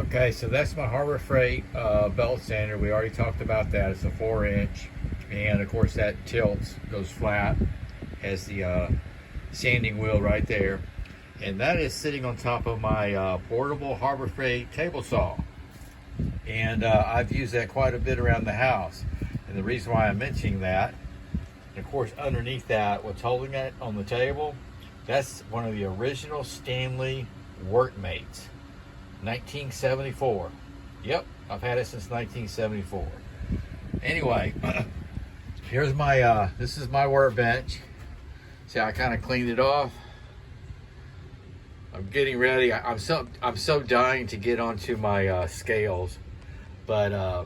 Okay, so that's my Harbor Freight belt sander. We already talked about that. It's a 4-inch, and of course that tilts, goes flat, has the sanding wheel right there, and that is sitting on top of my portable Harbor Freight table saw, and I've used that quite a bit around the house. And the reason why I'm mentioning that, of course, underneath that, what's holding it on the table, that's one of the original Stanley Workmates. 1974. Yep, I've had it since 1974. Anyway, here's my this is my workbench. See, I kind of cleaned it off. I'm getting ready. I'm so dying to get onto my scales, but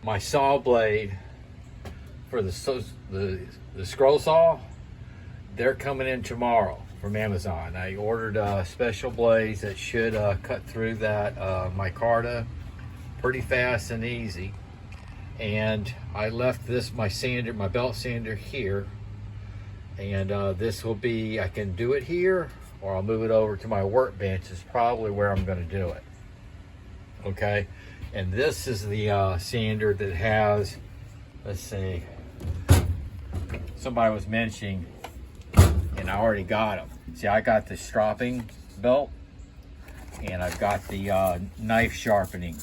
my saw blade for the scroll saw, they're coming in tomorrow from Amazon. I ordered special blades that should cut through that micarta pretty fast and easy. And I left this, my belt sander here, and this will be, I can do it here or I'll move it over to my workbench. Is probably where I'm going to do it. Okay, and this is the sander that has, let's see, somebody was mentioning, and I already got them. See, I got the stropping belt, and I've got the knife sharpening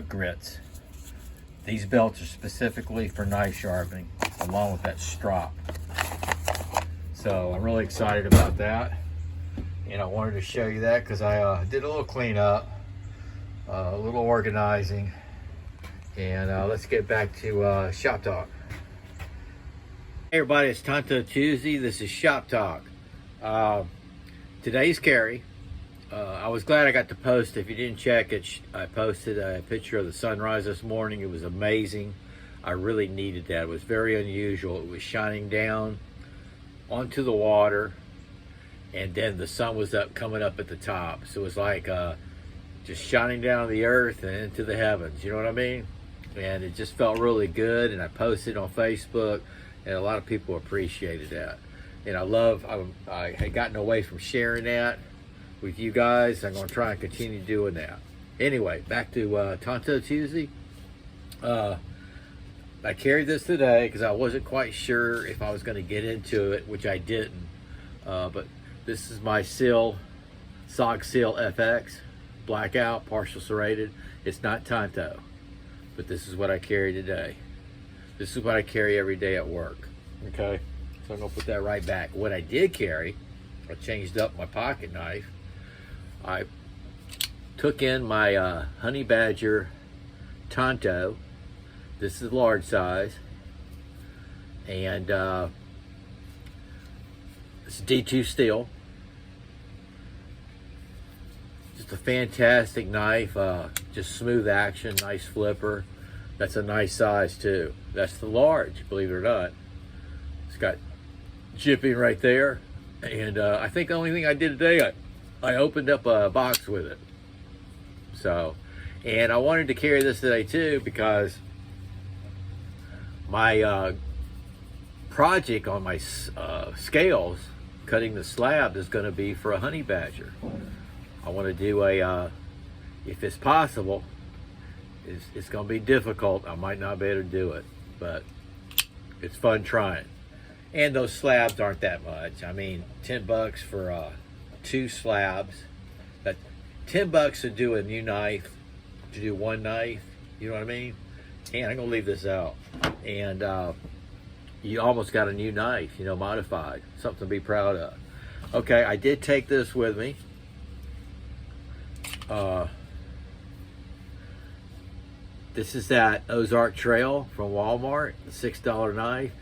grits. These belts are specifically for knife sharpening, along with that strop. So I'm really excited about that, and I wanted to show you that because I did a little cleanup, a little organizing, and let's get back to shop talk. Hey everybody, it's Tanto Tuesday. This is Shop Talk. Today's carry. I was glad I got to post. If you didn't check it, I posted a picture of the sunrise this morning. It was amazing. I really needed that. It was very unusual. It was shining down onto the water, and then the sun was coming up at the top. So it was like just shining down the earth and into the heavens. You know what I mean? And it just felt really good. And I posted on Facebook, and a lot of people appreciated that. And I had gotten away from sharing that with you guys. I'm going to try and continue doing that. Anyway, back to Tanto Tuesday. I carried this today because I wasn't quite sure if I was going to get into it, which I didn't. But this is my SOG Seal FX, blackout, partial serrated. It's not Tanto, but this is what I carry today. This is what I carry every day at work. Okay, so I'm gonna put that right back. What I did carry, I changed up my pocket knife. I took in my Honey Badger Tanto. This is large size, and it's D2 steel. Just a fantastic knife, just smooth action, nice flipper. That's a nice size too. That's the large, believe it or not. It's got jipping right there. And I think the only thing I did today, I opened up a box with it. So, and I wanted to carry this today too because my project on my scales, cutting the slab, is going to be for a honey badger. I want to do if it's possible, it's going to be difficult. I might not be able to do it, but it's fun trying. And those slabs aren't that much. I mean, $10 for 2 slabs. That $10 to do a new knife, to do one knife. You know what I mean? And I'm gonna leave this out. And you almost got a new knife, you know, modified. Something to be proud of. Okay, I did take this with me. This is that Ozark Trail from Walmart, the $6 knife.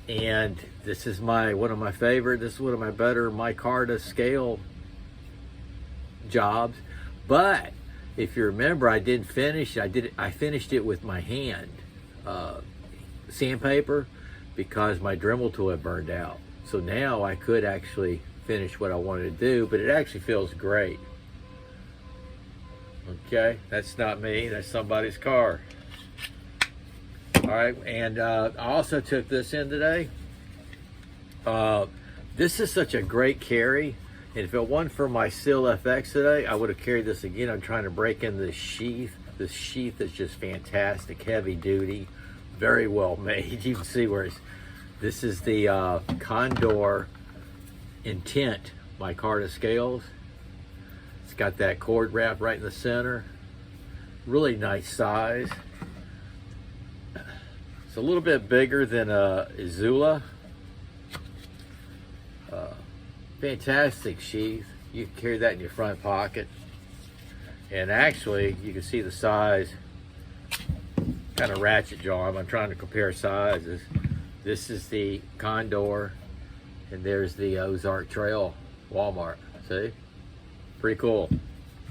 And this is one of my favorite. This is one of my better micarta scale jobs. But if you remember, I didn't finish. I finished it with my hand sandpaper because my Dremel tool had burned out. So now I could actually finish what I wanted to do, but it actually feels great. Okay, that's not me. That's somebody's car. All right, and I also took this in today. This is such a great carry. And if it wasn't for my Seal FX today, I would have carried this again. I'm trying to break in this sheath. This sheath is just fantastic, heavy duty, very well made. You can see where this is the Condor Intent micarta scales. It's got that cord wrap right in the center. Really nice size. It's a little bit bigger than Izula. Fantastic sheath. You can carry that in your front pocket. And actually, you can see the size, kind of ratchet jaw. I'm trying to compare sizes. This is the Condor, and there's the Ozark Trail Walmart. See? Pretty cool.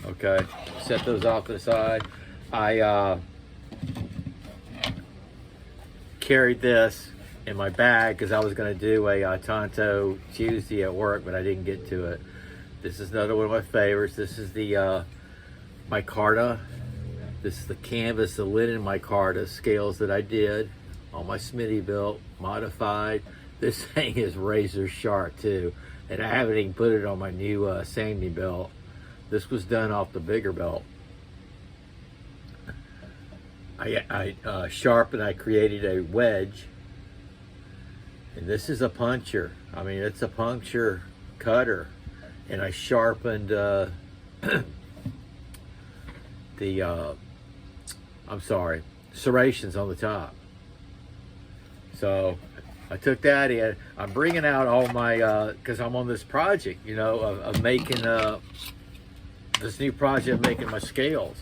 Okay, set those off to the side. I carried this in my bag because I was going to do a Tanto Tuesday at work, but I didn't get to it. This is another one of my favorites. This is the micarta. This is the canvas, the linen micarta scales that I did on my Smittybilt, modified. This thing is razor sharp too, and I haven't even put it on my new Sandy belt. This was done off the bigger belt. I sharpened, I created a wedge. And this is a puncher. I mean, it's a puncture cutter. And I sharpened the, serrations on the top. So I took that in. I'm bringing out all my, because I'm on this project, you know, of making, this new project of making my scales.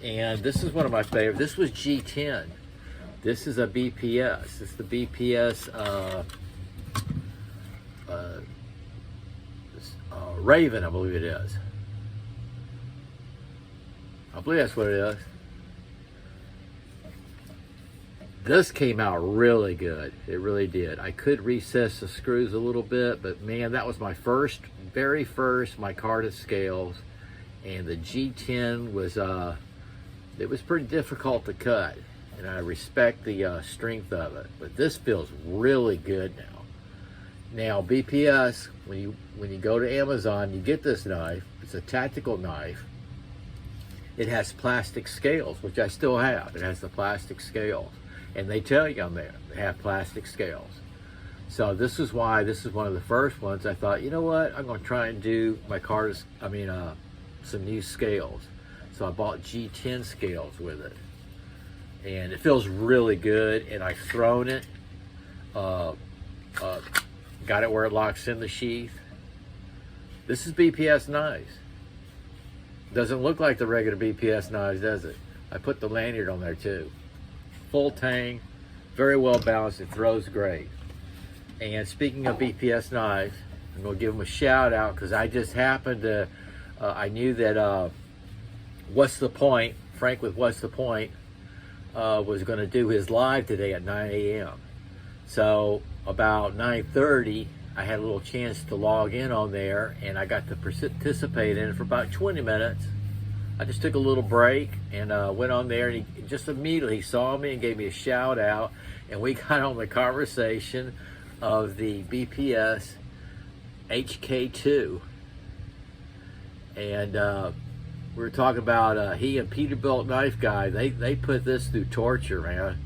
And this is one of my favorites. This was G10. This is a BPS. It's the BPS Raven, I believe it is. I believe that's what it is. This came out really good. It really did. I could recess the screws a little bit, but man, that was my very first micarta scales. And the G10 was, it was pretty difficult to cut. And I respect the strength of it, but this feels really good now. Now BPS, when you go to Amazon, you get this knife. It's a tactical knife. It has plastic scales, which I still have. It has the plastic scales, and they tell you on there they have plastic scales. So this is why this is one of the first ones. I thought, you know what, I'm going to try and do micarta. Some new scales. So I bought G10 scales with it. And it feels really good, and I've thrown it, got it where it locks in the sheath. This is BPS knives. Doesn't look like the regular BPS knives, does it? I put the lanyard on there too. Full tang, very well balanced, it throws great. And speaking of BPS knives, I'm gonna give them a shout out because I just happened to, I knew that What's the Point, Frank with What's the Point, was going to do his live today at 9 a.m. So about 9:30, I had a little chance to log in on there, and I got to participate in it for about 20 minutes. I just took a little break and went on there, and he just immediately saw me and gave me a shout out, and we got on the conversation of the BPS HK2, and we were talking about he and Peterbilt Knife Guy. They put this through torture, man.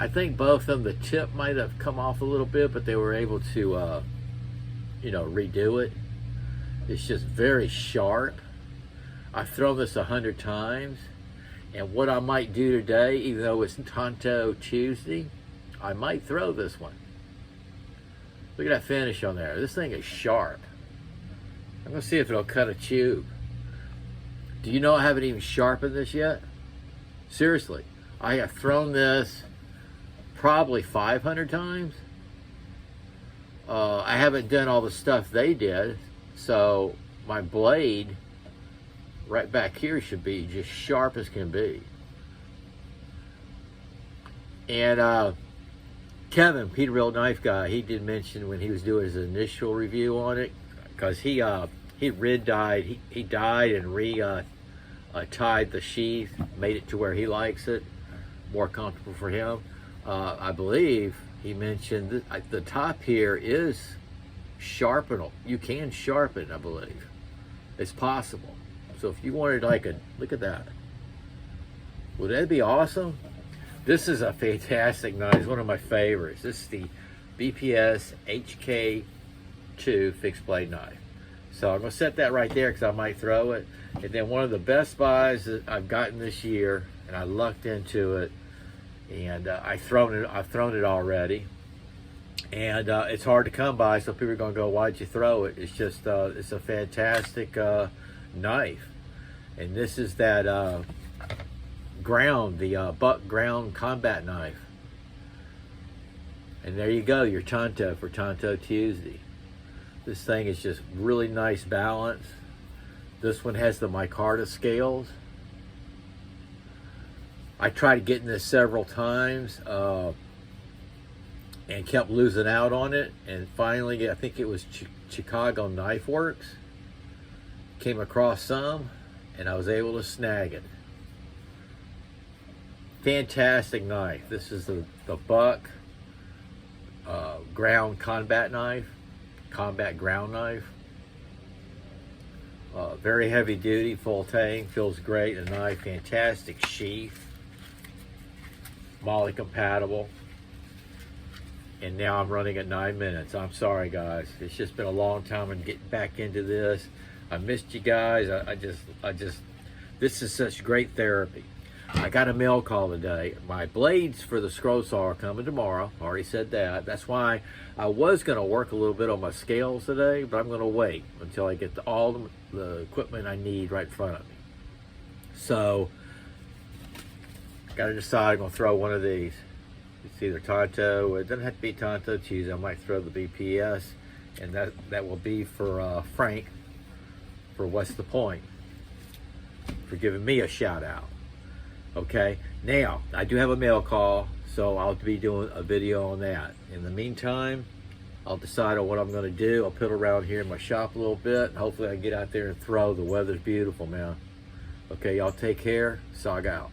I think both of them, the tip might have come off a little bit, but they were able to, redo it. It's just very sharp. I've thrown this 100 times, and what I might do today, even though it's Tanto Tuesday, I might throw this one. Look at that finish on there. This thing is sharp. I'm gonna see if it'll cut a tube. Do you know I haven't even sharpened this yet? Seriously, I have thrown this probably 500 times. I haven't done all the stuff they did, so my blade right back here should be just sharp as can be. And Kevin, Peterbilt Knife Guy, he did mention when he was doing his initial review on it, because he red dyed, he dyed and tied the sheath, made it to where he likes it, more comfortable for him. I believe he mentioned that the top here is sharpen them. You can sharpen, I believe. It's possible. So if you wanted like a, look at that. Would that be awesome? This is a fantastic knife. It's one of my favorites. This is the BPS HK2 fixed blade knife. So I'm gonna set that right there because I might throw it. And then one of the best buys that I've gotten this year, and I lucked into it, and I've thrown it already. And it's hard to come by, so people are gonna go, why'd you throw it? It's just, it's a fantastic knife. And this is that buck ground combat knife. And there you go, your Tanto for Tanto Tuesday. This thing is just really nice balance. This one has the micarta scales. I tried getting this several times and kept losing out on it. And finally, I think it was Chicago Knife Works, came across some and I was able to snag it. Fantastic knife. This is the buck ground combat knife. Combat ground knife. Very heavy duty, full tang, feels great. A knife, fantastic sheath, Molly compatible. And now I'm running at 9 minutes. I'm sorry guys, it's just been a long time and getting back into this. I missed you guys. I just this is such great therapy. I got a mail call today. My blades for the scroll saw are coming tomorrow. I already said that. That's why I was going to work a little bit on my scales today, but I'm going to wait until I get all the equipment I need right in front of me. So, got to decide. I'm going to throw one of these. It's either Tanto, it doesn't have to be Tanto Tuesday. I might throw the BPS, and that will be for Frank, for What's the Point, for giving me a shout out. Okay, now I do have a mail call, so I'll be doing a video on that. In the meantime, I'll decide on what I'm going to do. I'll put around here in my shop a little bit. Hopefully I can get out there and throw. The weather's beautiful, man. Okay, y'all take care. Sog out.